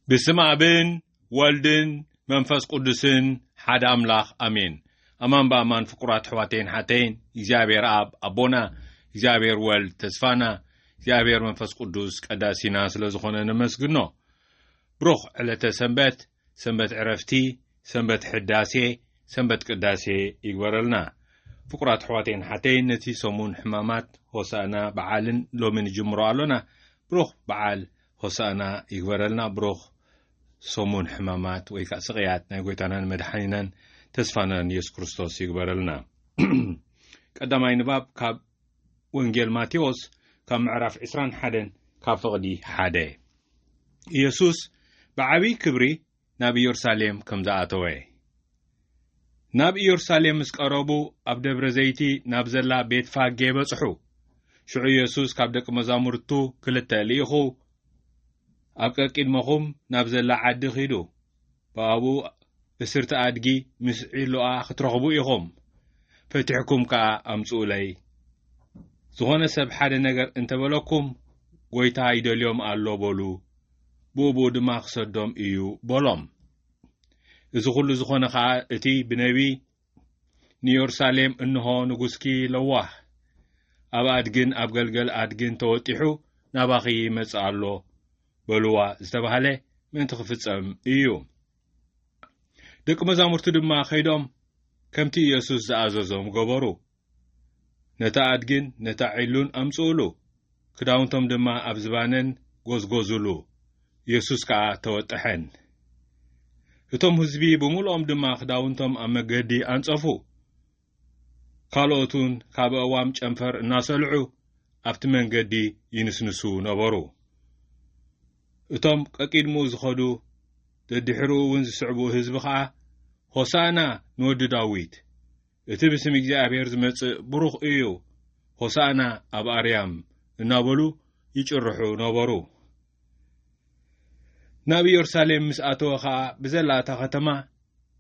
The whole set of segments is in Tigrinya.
بسم أبن والدن منفس قدسن حد أملاخ أمين أمان بأمان فقرات حواتين حتين إجابير أب أبونا إجابير والد تسفانا إجابير منفس قدس قداسي ناس لزخونا نمسقنو بروخ على سنبت عرفتي سنبت حداسي سنبت قداسي يقبرلنا فقرات حواتين حتين نتي سمون حمامات هوسانا بعالن لو من جمرالنا بروخ بعال هوسانا يقبرلنا بروخ سمون حمامات ويكا سغيات نايقويتانا مدحانينا تسفانا يسوع كريستوس يقبرلنا قداماي نباب كاب وانجيل ماتيوس كاب معرف عسران حدن كاب فقدي حاده يسوس بعبي كبري نبي يرساليم كم زاتوي نبي يرساليم مسقربو اب دبر زيتي نابزلا بيت فاغي بصحو شعو يسوس كاب دق مزامرتو كلته ليخو أبقى مخوم نابزلا عد خيدو بابو بسرت أدقي مسعيلو ترغبو يخوم فتحكم كا أمسو لي زغانا سب حدا نگر انت بلوكم ويتا ايدو اليوم اللو بولو بوبو دماغ صدوم ايو بولوم إذا خلو زغانا خا اتي بنبي نيورساليم انهو نغسكي لواه أبا أدقين أبقلقل أدقين توتيحو نباقي مسألو بلوا استبهله من تخفصم ايو دق مزامرت دما خيدوم كمتي يسوس زاززوم غبرو نتا ادغين نتا عيلون امصولو كداونتم دما ابزبانن غزغزلو يسوس كا توطحن اتم حزبي بمولوم دما كداونتم امغدي انصفو كالوتون كابوام چنفر ناسلعو افت منغدي ينسنسو نبرو اتم ققيدمو زخدو تدحرو ونز سعبو حزبخا هوسانا نود داويد اتي بسم እግዚአብሔር ዝመጽእ ብሩኽ እዩ ሆሳና ኣብ አርያም እናበሉ ይጭርሑ ነበሩ ናብ ኢየሩሳሌም ምስኣተወ ኸዓ ብዘላታ ከተማ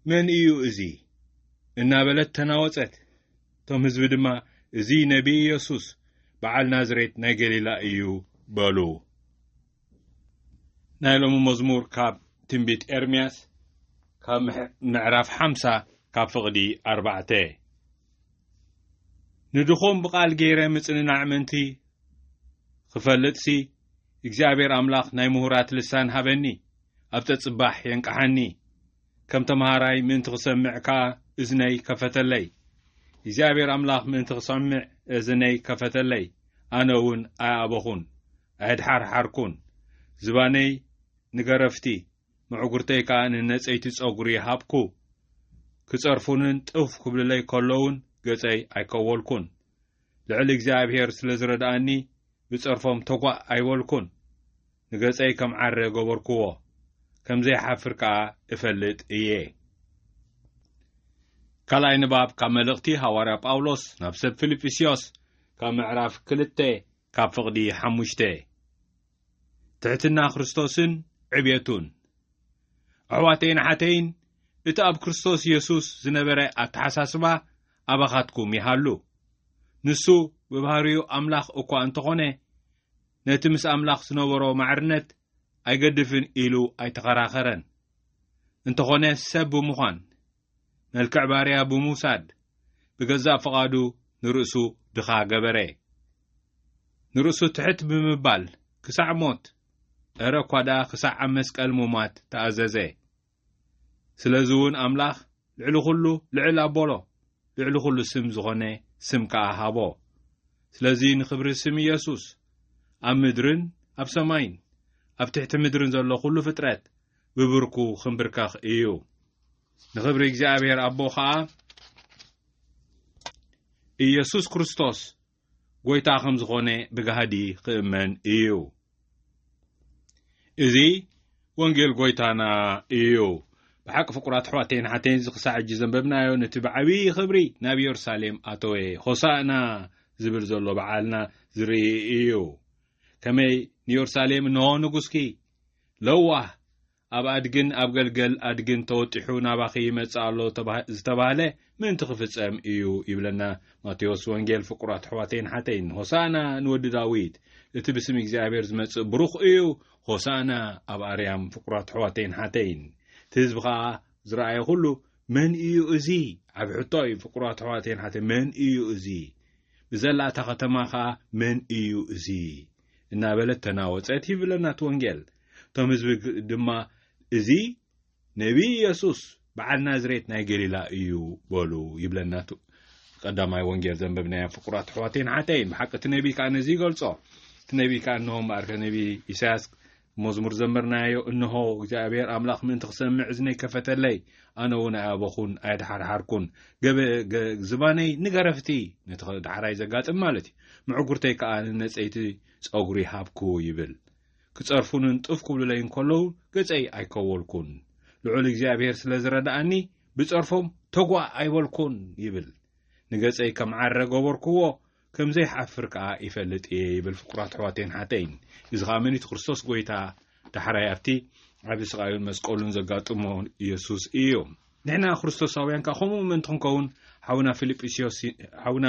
መን እዩ እዚ እናበለት ተናወፀት ቶም ህዝቢ ድማ እዚ ነቢይ ኢየሱስ በዓል ናዝሬት ናይ ገሊላ እዩ በሉ نايلوم مزمور كاب تنبيت إرمياس كاب معرف 5 كاب فقدي 4 ندخون بقال غيره مصننا عمنتي خفلتسي እግዚአብሔር አምላኽ ናይ ምሁራት ልሳን ሃበኒ ኣብ ተጽባሕ የንቀሐኒ ከም ተማሃራይ ምን ትሰምዕካ እዝነይ ከፈተለይ እግዚአብሔር አምላኽ ምን ትሰምዕ እዝነይ ከፈተለይ ኣነውን ኣያበኹን ኣድሓርሓርኩን ዝባነይ ንገረፍቲ ምዕጉርተይ ካ ንነጸይቲ ጸጉሪ ሃብኩ ክጸርፉንን ጥፍ ክብለይ ከለውን ገጸይ ኣይከወልኩን ልዕሊ እግዚአብሔር ስለዝረዳእኒ ብጸርፎም ተጓ ኣይወልኩን ንገጸይ ከም ዓረ ገበርኩዎ ከም ዘይሓፍር ካ እፈልጥ እየ ካልኣይ ንባብ ካብ መልእኽቲ ሐዋርያ ጳውሎስ ናብ ሰብ ፊልጵስዮስ ካብ ምዕራፍ 2 ካብ ፍቕዲ 5 ትሕትና ክርስቶስን ዕብየቱን ኣሕዋተይን ሓተይን እቲ ኣብ ክርስቶስ ኢየሱስ ዝነበረ ኣተሓሳስባ ኣባኻትኩም ይሃሉ ንሱ ብባህሪኡ ኣምላኽ እኳ እንተኾነ ነቲ ምስ ኣምላኽ ዝነበሮ ማዕርነት ኣይገድፍን ኢሉ ኣይተኸራኸረን እንተኾነ ሰብ ብምዃን መልክዕ ባርያ ብምውሳድ ብገዛእ ፈቓዱ ንርእሱ ድኻ ገበረ ንርእሱ ትሕት ብምባል ክሳዕ ሞት እረኳዳ ክሳዕ ኣብ መስቀል ሙማት ተኣዘዘ ስለዚውን ኣምላኽ ልዕሊ ኩሉ ልዕሊ ኣቦሎ ልዕሊ ኩሉ ስም ዝኾነ ስም ከዓ ሃቦ ስለዚ ንኽብሪ ስም ኢየሱስ ኣብ ምድርን ኣብ ሰማይን ኣብ ትሕቲ ምድርን ዘሎ ኩሉ ፍጥረት ብብርኩ ክንብርከኽ እዩ ንኽብሪ እግዚአብሔር ኣቦ ከዓ ኢየሱስ ክርስቶስ ጎይታ ከም ዝኾነ ብጋህዲ ክእመን እዩ እዚ ወንጌል ጎይታና እዩ بحق فقرات حواتين حتين زقساع جزنببنا نتي بعبي خبري نبي يرساليم أتوي خسانا زبر زلو بعالنا زري إيو كمي نيورساليم نو نغسكي لوه ኣብ ኣድግን ኣብ ገልገል ኣድግን ተወጢሑ ናባኺ ይመጽእ ኣሎ ዝተባህለ ምን ትኽፍጸም እዩ ይብለና ማቴዎስ ወንጌል ፍቁራት ኣሕዋተይን ሓተይን። ሆሳዕና ንወዲ ዳዊት እቲ ብስም እግዚኣብሔር ዝመጽእ ብሩኽ እዩ። ሆሳዕና ኣብ ኣርያም ፍቁራት ኣሕዋተይን ሓተይን። እቲ ህዝቢ ከዓ ዝረኣየ ኩሉ መን እዩ እዚ? ዓብ ሕቶ እዩ ፍቁራት ኣሕዋተይን ሓተይን። መን እዩ እዚ? ብዘላእታ ከተማ ከዓ መን እዩ እዚ እናበለት ተናወፀት ይብለና እቲ ወንጌል። እቶም ህዝቢ ድማ እዚ ነቢ ኢየሱስ በዓል ናዝሬት ናይ ገሊላ እዩ በሉ ይብለና ቀዳማይ ወንጌል ዘንበብናዮ ፍቁራት ኣሕዋተይን ሓተይን። ብሓቂ እቲ ነቢ ከዓ ነዚ ይገልጾ። እቲ ነቢ ከዓ እንሆ ማርከ ነቢ ኢሳያስ መዝሙር ዘመርናዮ እንሆ እግዚአብሔር አምላክ ምን ተሰምዕ እዝነይ ከፈተለይ አነ ወና አበኹን አይድሓርሓርኩን ዝባነይ ንገረፍቲ ነተዳሕራይ ዘጋጥም ማለት ምዕጉርተይ ከዓ ነፀይቲ ጸጉሪ ሃብኩ ይብል ክጸርፉንን ጥፍ ክብሉለይ እንከለው ገጸይ አይከወልኩን ልዑል እግዚአብሔር ስለዝረዳእኒ ብጸርፎም ተጓ አይበልኩን ይብል ንገጸይ ከም ዓረ ገበርክዎ ከም ዘይሓፍር ከዓ ይፈልጥ ይብል ፍቁራት ኣሕዋተይን ሓተይን። እዚ ከዓ መኒት ክርስቶስ ጎይታ ዳሕራይ ኣብቲ ዓብ ስቃዩን መስቀሉን ዘጋጥሞ ኢየሱስ እዩ። ንሕና ክርስቶሳውያን ከዓ ከምኡ ምእንቲ ክንከውን ሓውና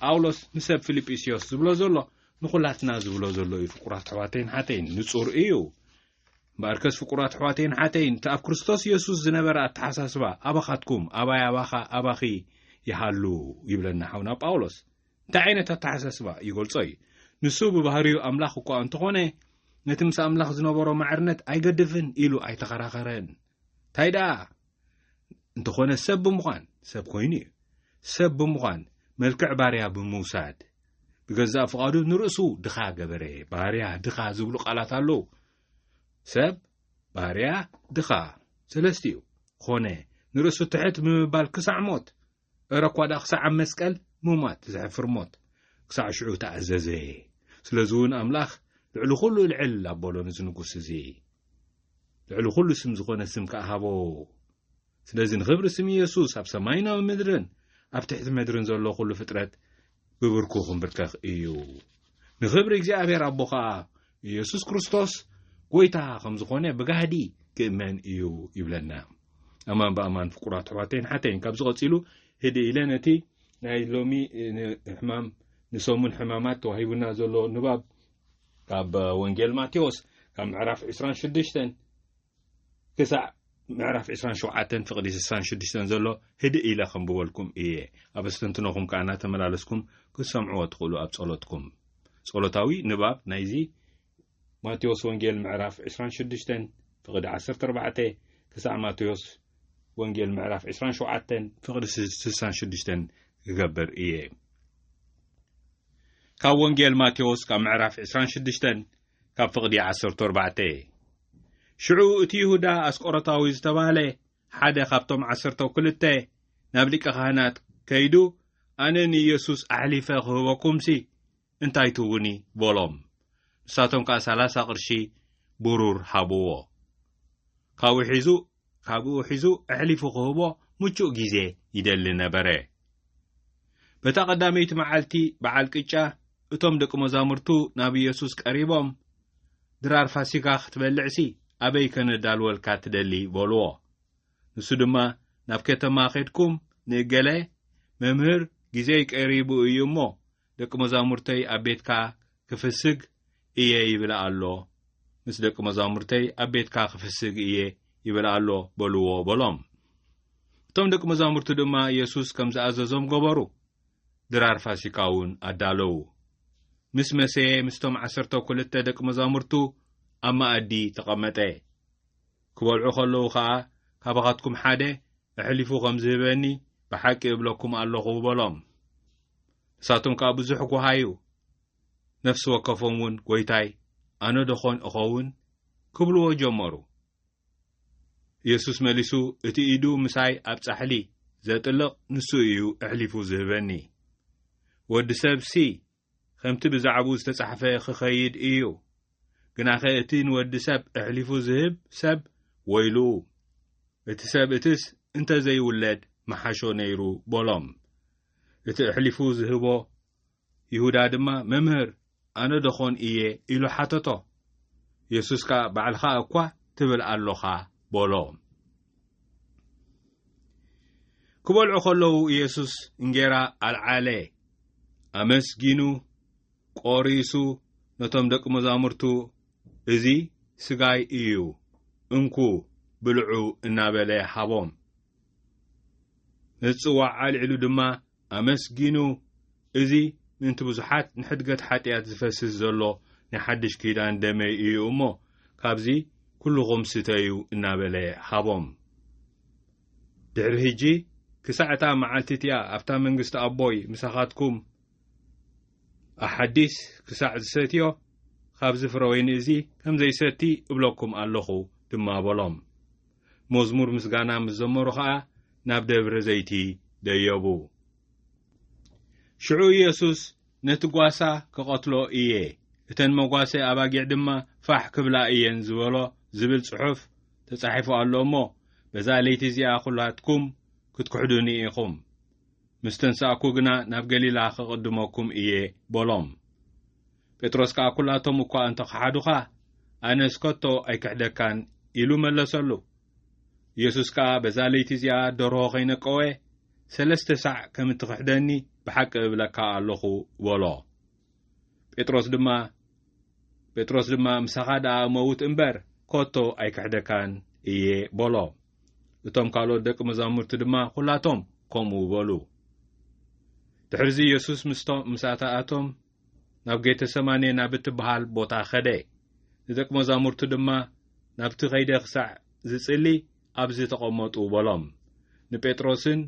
ጳውሎስ ንሰብ ፊልጵስዮስ ዝብሎ ዘሎ ንኹላትና ዝብሎ ዘሎ እዩ። ፍቁራት ኣሕዋተይን ሓተይን ንጹር እዩ። ባርከስ ፍቁራት ኣሕዋተይን ሓተይን እቲ ኣብ ክርስቶስ ኢየሱስ ዝነበረ ኣተሓሳስባ ኣባኻትኩም ኣባይ ኣባኻ ኣባኺ ይሃሉ ይብለና ሓውና ጳውሎስ። እንታይ ዓይነት ኣተሓሳስባ ይገልጾ እዩ? ንሱ ብባህሪኡ ኣምላኽ እኳ እንተኾነ ነቲ ምስ ኣምላኽ ዝነበሮ ማዕርነት ኣይገድፍን ኢሉ ኣይተኸራኸረን። እንታይ ደኣ እንተኾነ ሰብ ብምዃን ሰብ ኮይኑ እዩ። ሰብ ብምዃን መልክዕ ባርያ ብምውሳድ ብገዛእ ፍቓዱ ንርእሱ ድኻ ገበረ። ባርያ ድኻ ዝብሉ ቃላት ኣለዉ። ሰብ ባርያ ድኻ ሰለስተ እዩ ኾነ ንርእሱ ትሕት ብምባል ክሳዕ ሞት እረኳዳ ክሳዕ ኣብ መስቀል ሙማት ዘሕፍር ሞት ክሳዕ ሽዑ ተኣዘዘ። ስለዚ እውን ኣምላኽ ልዕሊ ኩሉ ልዕል ኣበሎ ነዚ ንጉስ እዚ ልዕሊ ኩሉ ስም ዝኾነ ስም ከኣሃቦ። ስለዚ ንኽብሪ ስም ኢየሱስ ኣብ ሰማይን ኣብ ምድርን ኣብ ትሕቲ ምድርን ዘሎ ኩሉ ፍጥረት ብብርኩ ክንብርከኽ እዩ። ንኽብሪ እግዚኣብሔር ኣቦ ከዓ ኢየሱስ ክርስቶስ ጎይታ ከም ዝኾነ ብጋህዲ ክእመን እዩ ይብለና። ኣማን ብኣማን ፍቁራት ኣሕዋተይን ሓተይን ካብ ዝቐፂሉ ህዲ ኢለ ነቲ ናይ ሎሚ ሕማም ንሰሙን ሕማማት ተዋሂቡና ዘሎ ንባብ ካብ ወንጌል ማቴዎስ ካብ ምዕራፍ 26 ክሳዕ ምዕራፍ 27 ፍቕዲ 66 ዘሎ ህዲ ኢለ ከምብበልኩም እየ። ኣብ እስተንትነኹም ከዓ እናተመላለስኩም ክሰምዕዎ ትኽእሉ ኣብ ጸሎትኩም። ጸሎታዊ ንባብ ናይዚ ማቴዎስ ወንጌል ምዕራፍ 26 ፍቕዲ 14 ክሳዕ ማቴዎስ ወንጌል ምዕራፍ 27 ፍቕዲ 66 ክገብር እየ። ካብ ወንጌል ማቴዎስ ካብ ምዕራፍ 26 ካብ ፍቕዲ 14 ሽዑ እቲ ይሁዳ ኣስቆሮታዊ ዝተባህለ ሓደ ካብቶም 12 ናብ ሊቀ ካህናት ከይዱ ኣነ ንኢየሱስ ኣሕሊፈ ክህበኩምሲ እንታይ ትውኒ በሎም። ንሳቶም ከዓ 30 ቅርሺ ብሩር ሃብዎ። ካብኡ ሒዙ ኣሕሊፉ ክህቦ ምቹእ ግዜ ይደሊ ነበረ። በታ ቀዳመይቲ መዓልቲ በዓል ቅጫ እቶም ደቂ መዛሙርቱ ናብ ኢየሱስ ቀሪቦም ድራር ፋሲካ ክትበልዕሲ ኣበይ ከነዳልወልካ ትደሊ በልዎ። ንሱ ድማ ናብ ከተማ ኸድኩም ንእገለ መምህር ግዜይ ቀሪቡ እዩ እሞ ደቂ መዛሙርተይ ኣብ ቤትካ ክፍስግ እየ ይብላ ኣሎ። ምስ ደቂ መዛሙርተይ ኣብ ቤትካ ክፍስግ እየ ይብላ ኣሎ በልዎ በሎም። እቶም ደቂ መዛሙርቱ ድማ ኢየሱስ ከም ዝኣዘዞም ገበሩ። ድራር ፋሲካ እውን ኣዳለዉ። ምስ መሰየ ምስቶም 12 ደቂ መዛሙርቱ ኣብ ማኣዲ ተቐመጠ። ክበልዑ ከለዉ ከዓ ካባኻትኩም ሓደ ኣሕሊፉ ከም ዝህበኒ ብሓቂ እብለኩም ኣለኹ በሎም። ንሳቶም ከዓ ብዙሕ ጓሃዩ ነፍሲ ወከፎም እውን ጎይታይ ኣነ ደኾን እኸውን ክብልዎ ጀመሩ። ኢየሱስ መሊሱ እቲ ኢዱ ምሳይ ኣብ ጻሕሊ ዘጥልቕ ንሱ እዩ ኣሕሊፉ ዝህበኒ። ወዲ ሰብሲ ከምቲ ብዛዕቡ ዝተጻሕፈ ክኸይድ እዩ። ግናኸ እቲ ንወዲ ሰብ ኣሕሊፉ ዝህብ ሰብ ወይሉ እቲ ሰብ እትስ እንተዘይውለድ መሓሾ ነይሩ በሎም። እቲ ኣሕሊፉ ዝህቦ ይሁዳ ድማ መምህር ኣነ ደኾን እየ ኢሉ ሓተቶ። ኢየሱስ ከዓ ባዕልኻ እኳ ትብል ኣለኻ በሎ ክበልዑ ከለዉ ኢየሱስ እንጌራ አልዓለ አመስጊኑ ቆሪሱ ነቶም ደቂ መዛሙርቱ እዚ ስጋይ እዩ እንኩ ብልዑ እናበለ ሃቦም ንጽዋዕ አልዒሉ ድማ አመስጊኑ እዚ ምንት ብዙሓት ንሕድገት ሓጢአት ዝፈስስ ዘሎ ንሓድሽ ኪዳን ደመይ እዩ እሞ ካብዚ ኩልኹም ስተዩ እናበለ ሃቦም ድሕሪ ሕጂ ክሳዕታ መዓልቲትያ ኣብታ መንግስቲ ኣቦይ ምሳኻትኩም ኣሓዲስ ክሳዕ ዝሰትዮ ካብዚ ፍረ ወይኒ እዚ ከም ዘይሰቲ እብለኩም ኣለኹ ድማ በሎም መዝሙር ምስጋና ምስ ዘመሩ ከዓ ናብ ደብረ ዘይቲ ደየቡ ሽዑ ኢየሱስ ነቲ ጓሳ ክቐትሎ እየ እተን መጓሰ ኣባጊዕ ድማ ፋሕ ክብላ እየን ዝበሎ ዝብል ጽሑፍ ተጻሒፉ ኣሎ እሞ በዛ ለይቲ እዚኣ ኩላትኩም ክትክሕዱኒ ኢኹም ምስተንሳእኩ ግና ናብ ገሊላ ክቕድመኩም እየ በሎም ጴጥሮስ ከዓ ኩላቶም እኳ እንተኸሓዱኻ ኣነስ ከቶ ኣይክሕደካን ኢሉ መለሰሉ ኢየሱስ ከዓ በዛ ለይቲ እዚኣ ደርሆ ኸይነቀወ 3 ሰዕ ከም እትኽሕደኒ ብሓቂ እብለካ ኣለኹ በሎ ጴጥሮስ ድማ ምሳኻ ደኣ መውት እምበር ከቶ ኣይክሕደካን እየ በሎ እቶም ካልኦት ደቂ መዛሙርቲ ድማ ኩላቶም ከምኡ በሉ ድሕርዚ ኢየሱስ ምሳታኣቶም ናብ ጌተሰማኔ ናብ እትበሃል ቦታ ኸደ ንደቂ መዛሙርቱ ድማ ናብቲ ኸይደ ክሳዕ ዝጽሊ ኣብዚ ተቐመጡ በሎም ንጴጥሮስን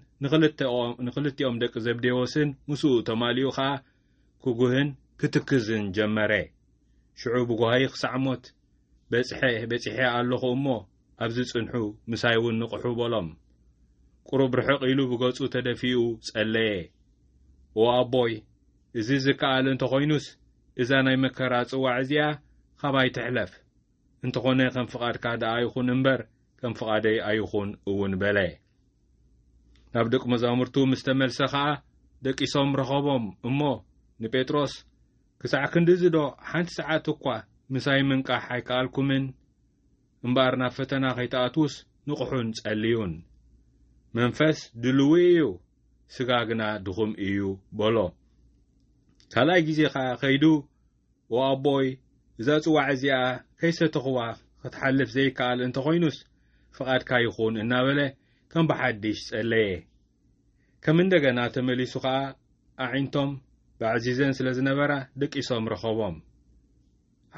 ንኽልቲኦም ደቂ ዘብዴዎስን ምስኡ ተማሊኡ ከዓ ክጉህን ክትክዝን ጀመረ ሽዑ ብጓሂ ክሳዕ ሞት በፂሐ ኣለኹ እሞ ኣብዚ ጽንሑ ምሳይ እውን ንቕሑ በሎም ቁሩብ ርሕቕ ኢሉ ብገጹ ተደፊኡ ጸለየ ወኣቦይ እዚ ዝከኣል እንተኾይኑስ እዛ ናይ መከራ ጽዋዕ እዚኣ ኻባይ ትሕለፍ እንተኾነ ከም ፍቓድካ ደኣ ይኹን እምበር ከም ፍቓደይ ኣይኹን እውን በለ ናብ ደቂ መዛሙርቱ ምስ ተመልሰ ከዓ ደቂሶም ረኸቦም እሞ ንጴጥሮስ ክሳዕ ክንዲዚ ዶ ሓንቲ ሰዓት እኳ ምሳይ ምንቃሕ ኣይከኣልኩምን እምበር ናብ ፈተና ከይተኣትውስ ንቑሑን ጸልዩን መንፈስ ድልው እዩ ስጋ ግና ድኹም እዩ በሎ ካልኣይ ግዜ ከዓ ኸይዱ ወኣቦይ እዛ ጽዋዕ እዚኣ ከይሰተኽዋ ክትሓልፍ ዘይከኣል እንተኾይኑስ ፍቓድካ ይኹን እናበለ ከም ብሓድሽ ጸለየ ከም እንደገና ተመሊሱ ከዓ ኣዒንቶም ብዓዚዘን ስለ ዝነበራ ደቂሶም ረኸቦም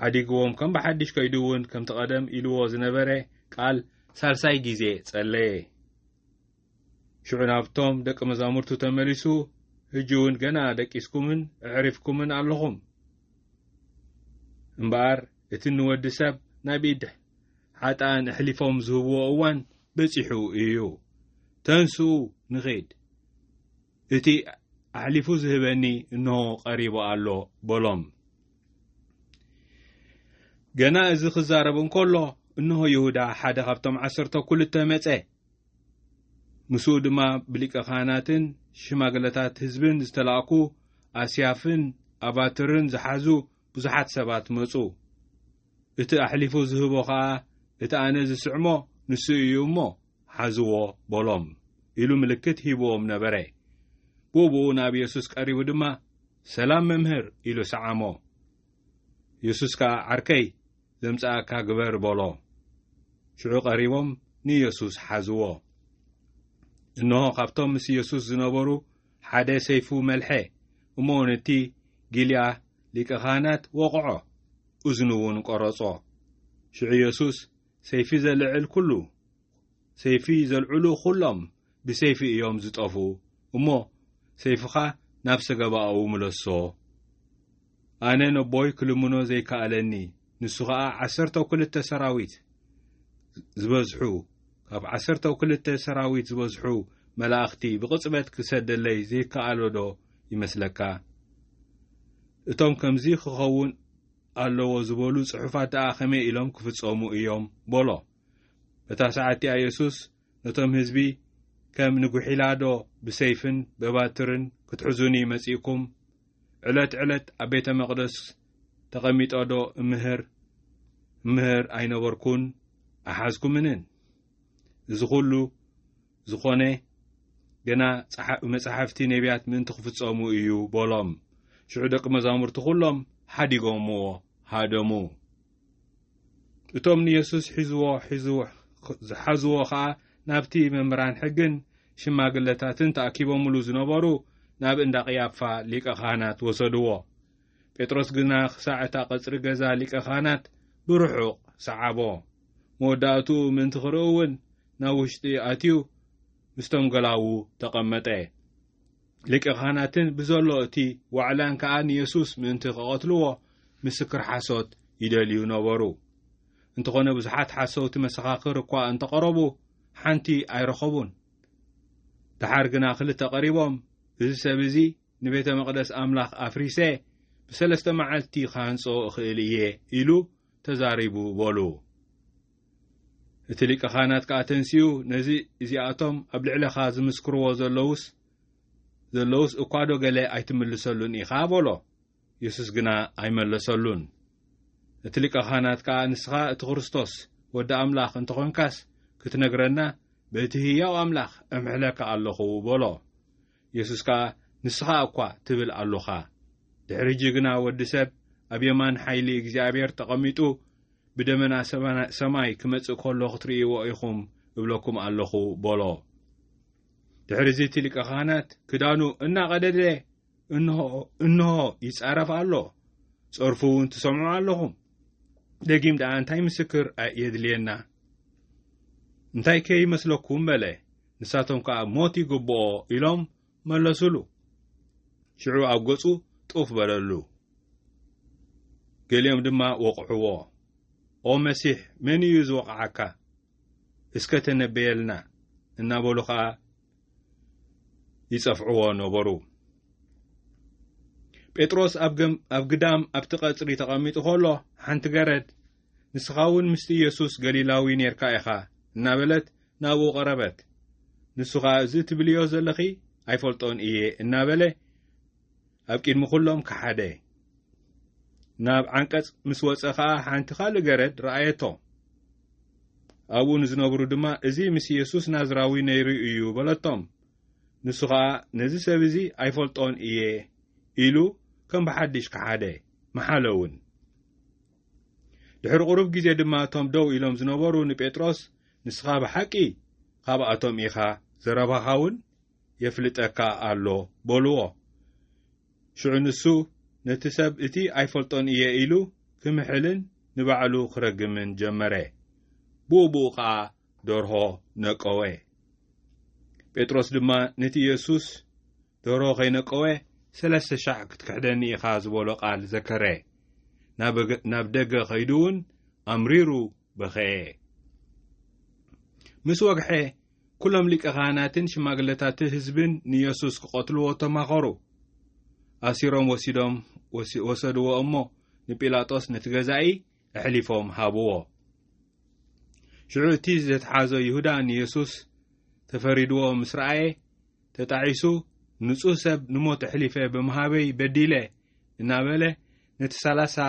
ሓዲግዎም ከም ብሓድሽ ከይዱ እውን ከም ተቐደም ኢልዎ ዝነበረ ቃል ሳልሳይ ግዜ ጸለየ ሽዑ ናብቶም ደቂ መዛሙርቱ ተመሊሱ ሕጂ እውን ገና ደቂስኩምን ኣዕሪፍኩምን ኣለኹም እምበኣር እቲ ንወዲ ሰብ ናብ ኢድ ሓጣን ኣሕሊፎም ዝህብዎ እዋን በፂሑ እዩ ተንስኡ ንኸይድ እቲ ኣሕሊፉ ዝህበኒ እንሆ ቀሪቡ ኣሎ በሎም ገና እዚ ክዛረብ እንከሎ እንሆ ይሁዳ ሓደ ካብቶም 12 መጸ ምስኡ ድማ ብሊቀ ካህናትን ሽማግለታት ህዝብን ዝተላእኩ ኣስያፍን ኣባትርን ዝሓዙ ብዙሓት ሰባት መጹ እቲ ኣሕሊፉ ዝህቦ ከዓ እቲ ኣነ ዝስዕሞ ንሱ እዩ እሞ ሓዝዎ በሎም ኢሉ ምልክት ሂብዎም ነበረ ብኡኡ ናብ ኢየሱስ ቀሪቡ ድማ ሰላም መምህር ኢሉ ሰዓሞ ኢየሱስ ከዓ ዓርከይ ዘምጻእካ ግበር በሎ ሽዑ ቀሪቦም ንኢየሱስ ሓዝዎ እንሆ ካብቶም ምስ ኢየሱስ ዝነበሩ ሓደ ሰይፉ መልሐ እሞ ነቲ ጊልያ ሊቀ ካህናት ወቕዖ እዝኑ እውን ቆረጾ ሽዑ ኢየሱስ ሰይፊ ዘልዕሉ ኩሎም ብሰይፊ እዮም ዝጠፉ እሞ ሰይፍኻ ናብ ሰገባኡ ምለሶ ኣነ ነቦይ ክልምኖ ዘይከኣለኒ ንሱ ከዓ 12 ሰራዊት ዝበዝሑ ካብ 12 ሰራዊት ዝበዝሑ መላእኽቲ ብቕጽበት ክሰደለይ ዘይከኣለዶ ይመስለካ እቶም ከምዚ ክኸውን ኣለዎ ዝበሉ ጽሑፋት ደኣ ኸመይ ኢሎም ክፍጸሙ እዮም በሎ በታ ሰዓት ኢየሱስ ነቶም ህዝቢ ከም ንጉሒላዶ ብሰይፍን በባትርን ክትሕዙኒ መጺእኩም ዕለት ኣብ ቤተ መቕደስ ተቐሚጦዶ እምህር ኣይነበርኩን ኣሓዝኩምንን እዚ ኩሉ ዝኾነ ገና መጽሓፍቲ ነቢያት ምእንቲ ክፍጸሙ እዩ በሎም። ሽዑ ደቂ መዛሙርቲ ኩሎም ሓዲጎምዎ ሃደሙ። እቶም ንኢየሱስ ዝሓዝዎ ከዓ ናብቲ መምህራን ሕግን ሽማግለታትን ተኣኪቦምሉ ዝነበሩ ናብ እንዳ ቅያፋ ሊቀ ካህናት ወሰድዎ። ጴጥሮስ ግና ክሳዕ እታ ቀጽሪ ገዛ ሊቀ ካህናት ብርሑቕ ሰዓቦ። መወዳእቱ ምእንቲ ክርኢ እውን ናብ ውሽጢ ኣትዩ ምስቶም ገላዉ ተቐመጠ። ሊቀ ካህናትን ብዘሎ እቲ ዋዕላን ከዓ ንኢየሱስ ምእንቲ ክቐትልዎ ምስክር ሓሶት ይደልዩ ነበሩ። እንተኾነ ብዙሓት ሓሰውቲ መሰኻኽር እኳ እንተቐረቡ ሓንቲ ኣይረኸቡን። ድሓር ግና ክልተ ቀሪቦም እዚ ሰብ እዚ ንቤተ መቕደስ ኣምላኽ ኣፍሪሴ ብ3 መዓልቲ ካንጾ እኽእል እየ ኢሉ ተዛሪቡ በሉ። እቲ ሊቀ ካህናት ከዓ ተንስኡ ነዚ እዚኣቶም ኣብ ልዕለኻ ዝምስክርዎ ዘለውስ እኳዶ ገለ ኣይትምልሰሉን ኢኻ በሎ። ኢየሱስ ግና ኣይመለሰሉን። እቲ ሊቀ ካህናት ከዓ ንስኻ እቲ ክርስቶስ ወዲ ኣምላኽ እንተኾንካስ ክትነግረና በቲ ህያው ኣምላኽ እምሕለካ ኣለኹ በሎ። ኢየሱስ ከዓ ንስኻ እኳ ትብል ኣለኻ፣ ድሕሪ ሕጂ ግና ወዲ ሰብ ኣብ የማን ሓይሊ እግዚኣብሔር ተቐሚጡ ብደመና ሰማይ ክመጽእ ከሎ ክትርእይዎ ኢኹም እብለኩም ኣለኹ በሎ። ድሕሪ እዚ እቲ ሊቀ ካህናት ክዳኑ እናቐደደ እንሆ ይጻረፍ ኣሎ፣ ጸርፉ እውን ትሰምዑ ኣለኹም። ደጊም ደኣ እንታይ ምስክር የድልየና? እንታይ ከይመስለኩም በለ። ንሳቶም ከዓ ሞት ይግብኦ ኢሎም መለሱሉ። ሽዑ ኣብ ገጹ ጡፍ በለሉ። ገሊኦም ድማ ወቕዕዎ፣ ኦ መሲሕ መን እዩ ዝወቕዓካ? እስከ ተነበየልና እናበሉ ከዓ ይጸፍዕዎ ነበሩ። ጴጥሮስ ኣብ ግዳም ኣብቲ ቀጽሪ ተቐሚጡ ከሎ ሓንቲ ገረድ ንስኻ እውን ምስቲ ኢየሱስ ገሊላዊ ነርካ ኢኻ እናበለት ናብኡ ቀረበት። ንሱ ከዓ እዚ ትብልዮ ዘለኺ ኣይፈልጦን እየ እናበለ ኣብ ቅድሚ ኩሎም ከሓደ። ናብ ዓንቀጽ ምስ ወፀ ከዓ ሓንቲ ካልእ ገረድ ረኣየቶ። ኣብኡ ንዝነብሩ ድማ እዚ ምስ ኢየሱስ ናዝራዊ ነይሩ እዩ በለቶም። ንሱ ከዓ ነዚ ሰብ እዚ ኣይፈልጦን እየ ኢሉ ከም ብሓድሽ ከሓደ መሓለውን። ድሕሪ ቁሩብ ግዜ ድማ እቶም ደው ኢሎም ዝነበሩ ንጴጥሮስ ንስኻ ብሓቂ ካብኣቶም ኢኻ ዘረባኻ እውን የፍልጠካ ኣሎ በልዎ። ሽዑ ንሱ ነቲ ሰብ እቲ ኣይፈልጦን እየ ኢሉ ክምሕልን ንባዕሉ ክረግምን ጀመረ። ብኡኡ ከዓ ደርሆ ነቀወ። ጴጥሮስ ድማ ነቲ ኢየሱስ ደርሆ ከይነቀወ 3,000 ክትክሕደኒ ኢኻ ዝበሎ ቃል ዘከረ። ናብ ደገ ኸይዱ እውን ኣምሪሩ በኸየ። ምስ ወግሐ ኩሎም ሊቀ ካህናትን ሽማግለታትን ህዝብን ንኢየሱስ ክቐትልዎ ተማኸሩ። ኣሲሮም ወሰድዎ እሞ ንጲላጦስ ነቲ ገዛኢ ኣሕሊፎም ሃብዎ። ሽዑ እቲ ዘተሓዞ ይሁዳ ንኢየሱስ ተፈሪድዎ ምስ ረኣየ ተጣዒሱ ንጹህ ሰብ ንሞት ኣሕሊፈ ብምሃበይ በዲለ እናበለ ነቲ 30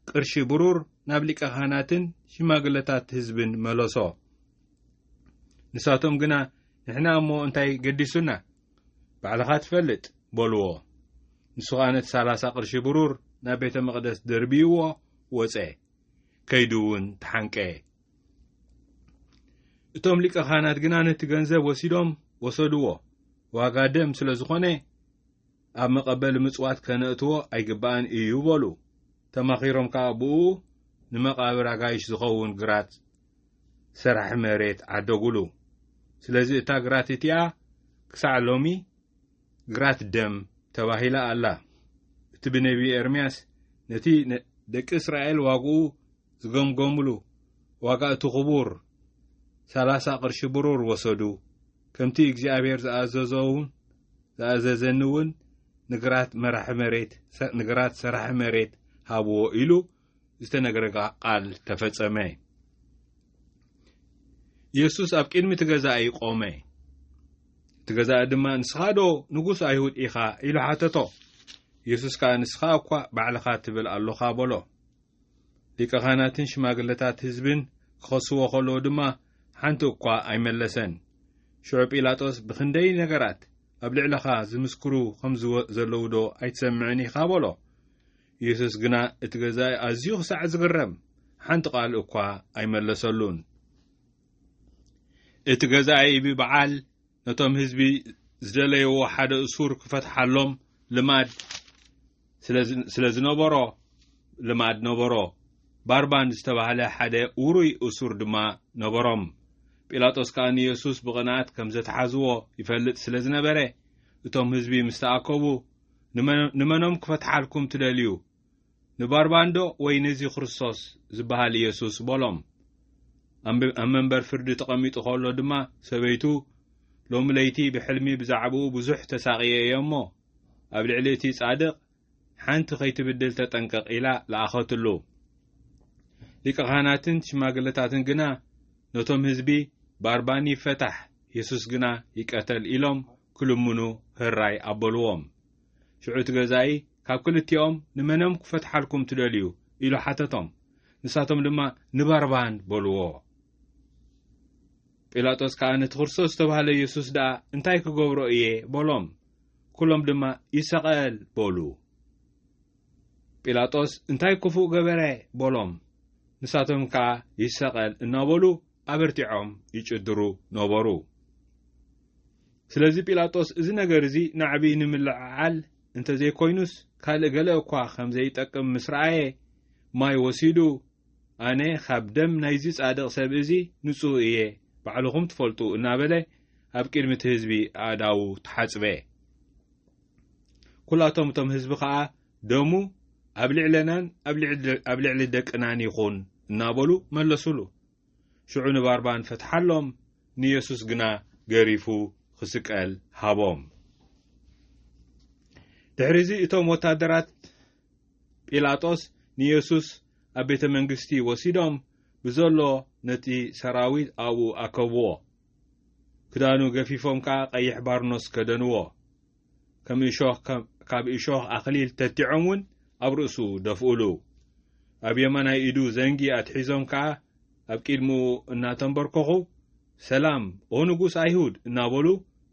ቅርሺ ብሩር ናብ ሊቀ ካህናትን ሽማግለታት ህዝብን መለሶ። ንሳቶም ግና ንሕና እሞ እንታይ ገዲሱና? ባዕልኻ ትፈልጥ በልዎ። ንሱ ከዓ ነቲ 30 ቅርሺ ብሩር ናብ ቤተ መቕደስ ደርቢይዎ ወፀ። ከይዱ እውን ተሓንቀ። እቶም ሊቀ ካህናት ግና ነቲ ገንዘብ ወሲዶም ወሰድዎ። ዋጋ ደም ስለ ዝኾነ ኣብ መቐበሊ ምጽዋት ከነእትዎ ኣይግባእን እዩ በሉ። ተማኺሮም ከዓ ብኡ ንመቃብር ኣጋይሽ ዝኸውን ግራት ሰራሕ መሬት ዓደጉሉ። ስለዚ እታ ግራት እቲኣ ክሳዕ ሎሚ ግራት ደም ተባሂላ ኣላ። እቲ ብነቢ ኤርምያስ ነቲ ደቂ እስራኤል ዋግኡ ዝገምገምሉ ዋጋ እቲ ክቡር 30 ቅርሺ ብሩር ወሰዱ። ከምቲ እግዚኣብሔር ዝኣዘዘኒ እውን ንግራት ሰራሕ መሬት ሃብዎ ኢሉ ዝተነገረ ቃል ተፈጸመ። ኢየሱስ ኣብ ቅድሚ ትገዛኢ ቆመ። ትገዛኢ ድማ ንስኻ ዶ ንጉስ ኣይሁድ ኢኻ ኢሉ ሓተቶ። ኢየሱስ ከዓ ንስኻ እኳ ባዕልኻ ትብል ኣለኻ በሎ። ሊቀ ካህናትን ሽማግለታት ህዝብን ክኸስዎ ከለዉ ድማ ሓንቲ እኳ ኣይመለሰን። ሽዑ ጲላጦስ ብክንደይ ነገራት ኣብ ልዕለኻ ዝምስክሩ ከም ዘለዉ ዶ ኣይትሰምዕን ኢኻ በሎ። ኢየሱስ ግና እቲ ገዛኢ ኣዝዩ ክሳዕ ዝግረም ሓንቲ ቃል እኳ ኣይመለሰሉን። እቲ ገዛኢ ብበዓል ነቶም ህዝቢ ዝደለይዎ ሓደ እሱር ክፈትሓሎም ልማድ ስለዝነበሮ ልማድ ነበሮ። ባርባን ዝተባህለ ሓደ ውሩይ እሱር ድማ ነበሮም። ጲላጦስ ከዓ ንኢየሱስ ብቕንዓት ከም ዘተሓዝዎ ይፈልጥ ስለ ዝነበረ እቶም ህዝቢ ምስ ተኣከቡ ንመኖም ክፈትሓልኩም ትደልዩ? ንባርባንዶ ወይ ነዚ ክርስቶስ ዝበሃል ኢየሱስ በሎም። ኣብ መንበር ፍርዲ ተቐሚጡ ከሎ ድማ ሰበይቱ ሎሚ ለይቲ ብሕልሚ ብዛዕባኡ ብዙሕ ተሳቂየ እየ እሞ ኣብ ልዕሊ እቲ ጻድቕ ሓንቲ ከይትብድል ተጠንቀቕ ኢላ ለኣኸትሉ። ሊቀ ካህናትን ሽማግለታትን ግና ነቶም ህዝቢ ባርባን ይፈታሕ ኢየሱስ ግና ይቀተል ኢሎም ክልምኑ ህራይ ኣበልዎም። ሽዑ እቲ ገዛኢ ካብ ክልቲኦም ንመኖም ክፈትሓልኩም ትደልዩ ኢሉ ሓተቶም። ንሳቶም ድማ ንባርባን በልዎ። ጲላጦስ ከዓ ነቲ ክርስቶስ ዝተባህለ ኢየሱስ ደኣ እንታይ ክገብሮ እየ በሎም። ኩሎም ድማ ይሰቐል በሉ። ጲላጦስ እንታይ ክፉእ ገበረ በሎም። ንሳቶም ከዓ ይሰቐል እናበሉ ኣበርቲዖም ይጭድሩ ነበሩ። ስለዚ ጲላጦስ እዚ ነገር እዚ ናዕቢ ንምልዓል እንተዘይኮይኑስ ካልእ ገለ እኳ ከም ዘይጠቅም ምስ ረኣየ ማይ ወሲዱ ኣነ ካብ ደም ናይዚ ጻድቕ ሰብ እዚ ንጹህ እየ ባዕልኹም ትፈልጡ እናበለ ኣብ ቅድሚ እቲ ህዝቢ ኣእዳዉ ተሓጽበ። ኩላቶም እቶም ህዝቢ ከዓ ደሙ ኣብ ልዕለናን ኣብ ልዕሊ ደቅናን ይኹን እናበሉ መለሱሉ። ሽዑ ንባርባን ፈትሓሎም፣ ንኢየሱስ ግና ገሪፉ ክስቀል ሃቦም። ድሕሪዚ እቶም ወታደራት ጲላጦስ ንኢየሱስ ኣብ ቤተ መንግስቲ ወሲዶም ብዘሎ ነቲ ሰራዊት ኣብኡ ኣከብዎ። ክዳኑ ገፊፎም ከዓ ቀይሕ ባርኖስ ከደንዎ። ካብ እሾኽ ኣኽሊል ተቲዖም እውን ኣብ ርእሱ ደፍኡሉ። ኣብ የማናይ ኢዱ ዘንጊ ኣትሒዞም ከዓ ኣብ ቅድሚኡ እናተንበርኮኹ ሰላም ኦ ንጉስ ኣይሁድ እናበሉ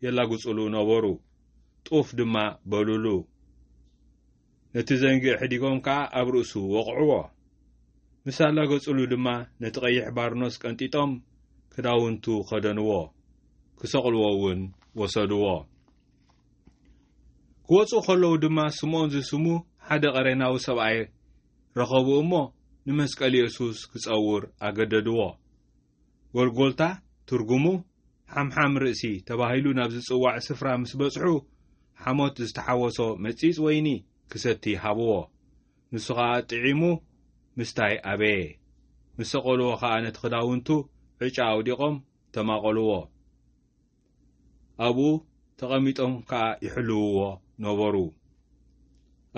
የላጉጽሉ ነበሩ። ጡፍ ድማ በሉሉ። ነቲ ዘንጊ ሕዲጎም ከዓ ኣብ ርእሱ ወቕዕዎ። ምስ ኣላገጽሉ ድማ ነቲ ቀይሕ ባርኖስ ቀንጢጦም ክዳውንቱ ከደንዎ፣ ክሰቕልዎ እውን ወሰድዎ። ክወፁ ከለዉ ድማ ስምዖን ዝስሙ ሓደ ቀሬናዊ ሰብኣይ ረኸቡ እሞ ንመስቀል ኢየሱስ ክጸውር ኣገደድዎ። ጎልጎልታ ትርጉሙ ሓምሓም ርእሲ ተባሂሉ ናብ ዝጽዋዕ ስፍራ ምስ በጽሑ ሓሞት ዝተሓወሶ መጺጽ ወይኒ ክሰቲ ሃብዎ። ንሱ ከዓ ጥዒሙ ምስታይ ኣበየ። ምስ ሰቐልዎ ከዓ ነቲ ክዳውንቱ ዕጫ ኣውዲቖም ተማቐልዎ። ኣብኡ ተቐሚጦም ከዓ ይሕልውዎ ነበሩ።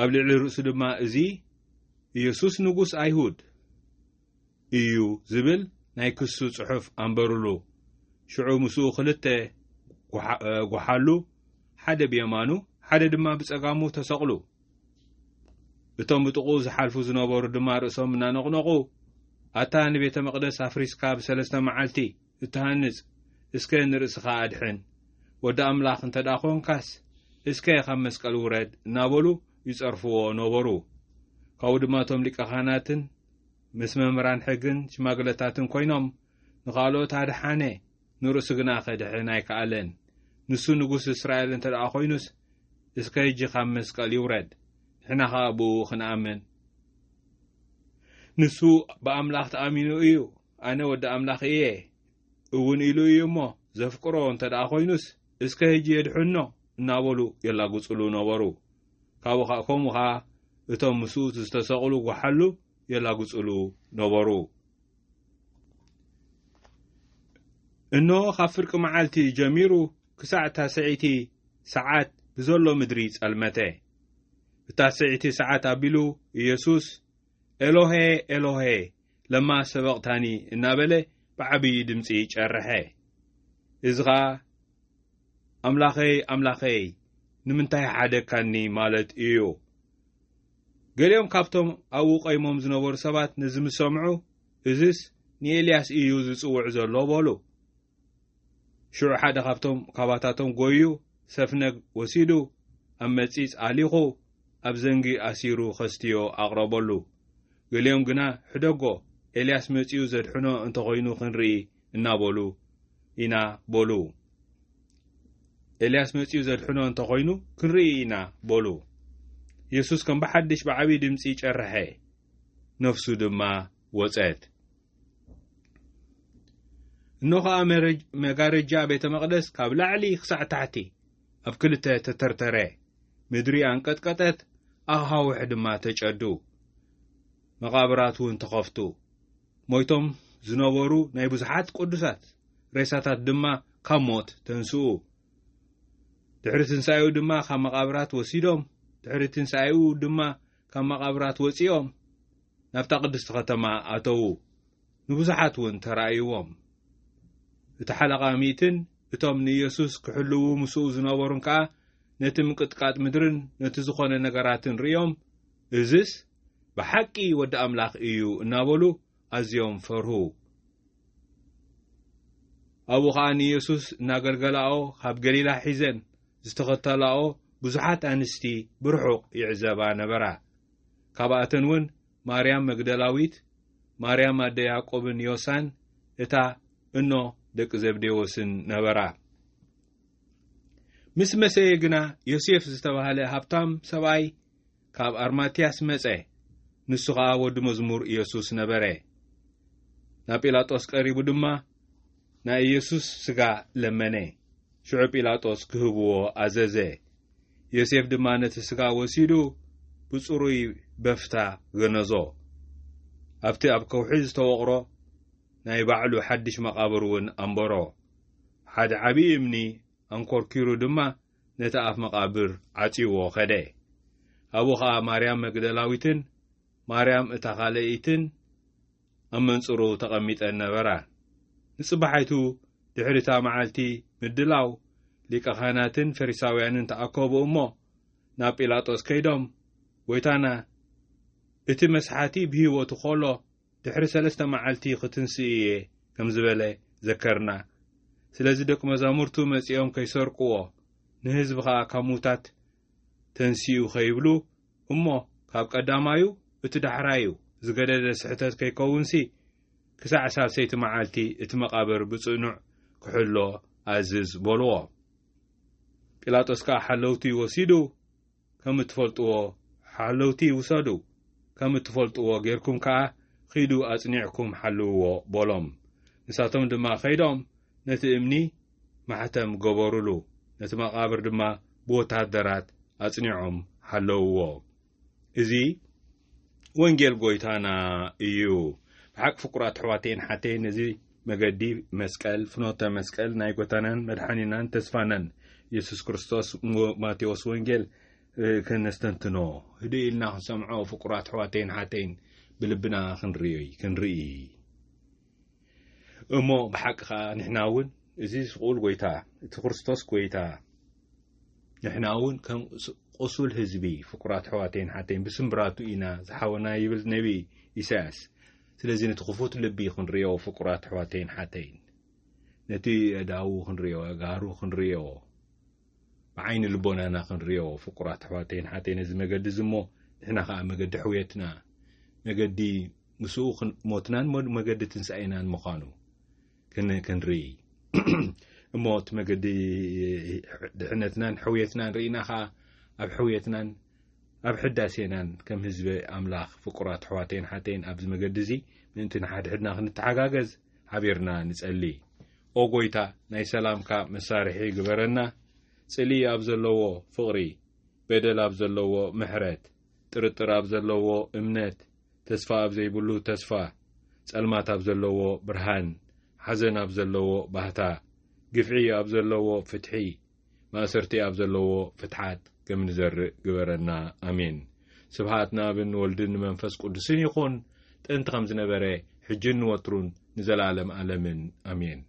ኣብ ልዕሊ ርእሱ ድማ እዚ ኢየሱስ ንጉስ ኣይሁድ እዩ ዝብል ናይ ክሱ ጽሑፍ ኣንበሩሉ። ሽዑ ምስኡ ክልተ ጓሓሉ፣ ሓደ ብየማኑ ሓደ ድማ ብጸጋሙ ተሰቕሉ። እቶም ብጥቑ ዝሓልፉ ዝነበሩ ድማ ርእሶም እናነቕነቑ ኣታ ንቤተ መቕደስ ኣፍሪስካ ብ3 መዓልቲ እትሃንጽ እስከ ንርእስኻ ኣድሕን፣ ወዲ ኣምላኽ እንተዳ ኾንካስ እስከ ካብ መስቀል ውረድ እናበሉ ይጸርፍዎ ነበሩ። ካብኡ ድማ እቶም ሊቀ ካህናትን ምስ መምህራን ሕግን ሽማግለታትን ኮይኖም ንኻልኦት ኣድሓነ ንርእሱ ግና ኸድሕን ኣይከኣለን። ንሱ ንጉስ እስራኤል እንተዳ ኾይኑስ እስከ ሕጂ ካብ መስቀል ይውረድ፣ ንሕና ኸ ብኡ ክንኣምን። ንሱ ብኣምላኽ ተኣሚኑ እዩ ኣነ ወዲ ኣምላኽ እየ እውን ኢሉ እዩ እሞ ዘፍቅሮ እንተዳ ኾይኑስ እስከ ሕጂ የድሕኖ እናበሉ የላጉጽሉ ነበሩ። ካብኡ ከምኡ ኸዓ እቶም ምስኡ ዝተሰቕሉ ጓሓሉ የላጉጽሉ ነበሩ። እነሆ ካብ ፍርቂ መዓልቲ ጀሚሩ ክሳዕ ታስዒቲ ሰዓት ብዘሎ ምድሪ ጸልመተ። ብታስዒቲ ሰዓት ኣቢሉ ኢየሱስ ኤሎሄ ኤሎሄ ለማ ሰበቕታኒ እናበለ ብዓብዪ ድምፂ ጨርሐ። እዚ ኸዓ ኣምላኸይ ኣምላኸይ ንምንታይ ሓደካኒ ማለት እዩ። ገሊኦም ካብቶም ኣብኡ ቀይሞም ዝነበሩ ሰባት ነዚ ምስ ሰምዑ እዝስ ንኤልያስ እዩ ዝጽውዕ ዘሎ በሉ ሽዑ ሓደ ካብቶም ካባታቶም ጎዩ ሰፍነግ ወሲዱ ኣብ መጺጽ ኣሊኹ ኣብ ዘንጊ ኣሲሩ ኸስትዮ ኣቕረበሉ ገሊኦም ግና ሕደጎ ኤልያስ መጺኡ ዘድሕኖ እንተኾይኑ ክንርኢ እናበሉ ኢና በሉ ኤልያስ መጺኡ ዘድሕኖ እንተኾይኑ ክንርኢ ኢና በሉ ኢየሱስ ከም ብሓድሽ ብዓቢ ድምጺ ጨርሐ ነፍሱ ድማ ወጸት እንሆ መጋረጃ ቤተ መቕደስ ካብ ላዕሊ ክሳዕ ታሕቲ ኣብ ክልተ ተተርተረ ምድሪ አንቀጥቀጠት ኣኻውሕ ድማ ተጨዱ መቃብራት እውን ተኸፍቱ ሞይቶም ዝነበሩ ናይ ብዙሓት ቅዱሳት ሬሳታት ድማ ካብ ሞት ተንስኡ ድሕሪ ትንሣኤኡ ድማ ካብ መቃብራት ወሲዶም ድሕሪ ትንሣኤኡ ድማ ካብ መቃብራት ወፂኦም ናብታ ቅድስቲ ከተማ ኣተዉ ንብዙሓት እውን ተራእይዎም እቲ ሓለቓ ሚእትን እቶም ንኢየሱስ ክሕልው ምስኡ ዝነበሩን ከዓ ነቲ ምቅጥቃጥ ምድርን ነቲ ዝኾነ ነገራትን ርዮም እዝስ ብሓቂ ወዲ ኣምላኽ እዩ እናበሉ ኣዝዮም ፈርሁ ኣብኡ ከዓ ንኢየሱስ እናገልገላኦ ካብ ገሊላ ሒዘን ዝተኸተላኦ ብዙሓት ኣንስቲ ብርሑቕ ይዕዘባ ነበራ ካብኣተን እውን ማርያም መግደላዊት ማርያም ኣደ ያዕቆብን ዮሳን እታ እኖ ደቂ ዘብዴዎስን ነበራ ምስ መሰየ ግና ዮሴፍ ዝተባሃለ ሃብታም ሰብኣይ ካብ ኣርማትያስ መጸ ንሱ ከዓ ወዲ መዝሙር ኢየሱስ ነበረ ናብ ጲላጦስ ቀሪቡ ድማ ናይ ኢየሱስ ስጋ ለመነ ሽዑ ጲላጦስ ክህብዎ ኣዘዘ ዮሴፍ ድማ ነቲ ስጋ ወሲዱ ብጽሩይ በፍታ ገነዞ ኣብቲ ኣብ ከውሒ ዝተወቕሮ ናይ ባዕሉ ሓድሽ መቃብር እውን ኣንበሮ ሓደ ዓብዪ እምኒ አንኰርኪሩ ድማ ነቲ ኣፍ መቃብር ዓጺዎ ኸደ ኣብኡ ከዓ ማርያም መግደላዊትን ማርያም እታ ካልአይትን ኣብ መንጽሩ ተቐሚጠን ነበራ ንጽባሓይቱ ድሕሪታ መዓልቲ ምድላው ሊቀ ካህናትን ፈሪሳውያንን ተኣከቡ እሞ ናብ ጲላጦስ ከይዶም ጎይታና እቲ መስሓቲ ብሂወቱ ኸሎ ድሕሪ 3 መዓልቲ ክትንስእ እየ ከም ዝበለ ዘከርና ስለዚ ደቂ መዛሙርቱ መጺኦም ከይሰርቅዎ ንህዝቢ ከዓ ካብ ሙታት ተንሲኡ ኸይብሉ እሞ ካብ ቀዳማዩ እቲ ዳሕራዩ ዝገደደ ስሕተት ከይከውንሲ ክሳዕ ሳልሰይቲ መዓልቲ እቲ መቃብር ብጽኑዕ ክሕሎ ኣዝዝ በልዎ ጲላጦስ ከዓ ሓለውቲ ወሲዱ ከም እትፈልጥዎ ሓለውቲ ውሰዱ ከም እትፈልጥዎ ጌርኩም ከዓ ኺዱ ኣጽኒዕኩም ሓልውዎ በሎም ንሳቶም ድማ ኸይዶም ነቲ እምኒ ማሕተም ገበሩሉ ነቲ መቃብር ድማ ብወታደራት ኣጽኒዖም ሓለውዎ እዚ ወንጌል ጎይታና እዩ ብሓቂ ፍቁራት ኣሕዋቴን ሓቴን እዚ መገዲ መስቀል ፍኖተ መስቀል ናይ ጎይታናን መድሓኒናን ተስፋናን ኢየሱስ ክርስቶስ ማቴዎስ ወንጌል ከነስተንትኖ ህዲ ኢልና ክንሰምዖ ፍቁራት ኣሕዋቴን ሓቴን ብልብና ክንርኢ እሞ ብሓቂ ከዓ ንሕና እውን እዚ ስቁል ጎይታ እቲ ክርስቶስ ጎይታ ንሕና እውን ከም ቁሱል ህዝቢ ፍቁራት ኣሕዋቴን ሓቴን ብስምብራቱ ኢና ዝሓወና ይብል ነቢ ኢሳያስ ስለዚ ነቲ ክፉት ልቢ ክንርእዮ ፍቁራት ኣሕዋቴን ሓቴን ነቲ ኣዳው ክንርእዮ ኣጋሩ ክንርእዮ ብዓይኒ ልቦናና ክንርእዮ ፍቁራት ኣሕዋቴን ሓቴን እዚ መገዲ ዝሞ ንሕና ከዓ መገዲ ሕውየትና መገዲ ምስኡ ሞትናን መገዲ ትንሣኤናን ምዃኑ ክንርኢ እሞ እቲ መገዲ ድሕነትናን ሕውየትናን ርኢና ከዓ ኣብ ሕውየትናን ኣብ ሕዳሴናን ከም ህዝቢ ኣምላኽ ፍቁራት ኣሕዋቴን ሓቴን ኣብዚ መገዲ እዚ ምእንቲ ንሓድሕድና ክንተሓጋገዝ ሓቢርና ንጸሊ ኦ ጎይታ ናይ ሰላምካ መሳርሒ ግበረና ጽሊ ኣብ ዘለዎ ፍቕሪ በደል ኣብ ዘለዎ ምሕረት ጥርጥር ኣብ ዘለዎ እምነት ተስፋ ኣብ ዘይብሉ ተስፋ ጸልማት ኣብ ዘለዎ ብርሃን ሓዘን ኣብ ዘለዎ ባህታ ግፍዒ ኣብ ዘለዎ ፍትሒ ማእሰርቲ ኣብ ዘለዎ ፍትሓት ከም ንዘርእ ግበረና ኣሜን ስብሃት ናብን ወልድን መንፈስ ቅዱስን ይኹን ጥንቲ ከም ዝነበረ ሕጅን ወትሩን ንዘላለም ዓለምን ኣሜን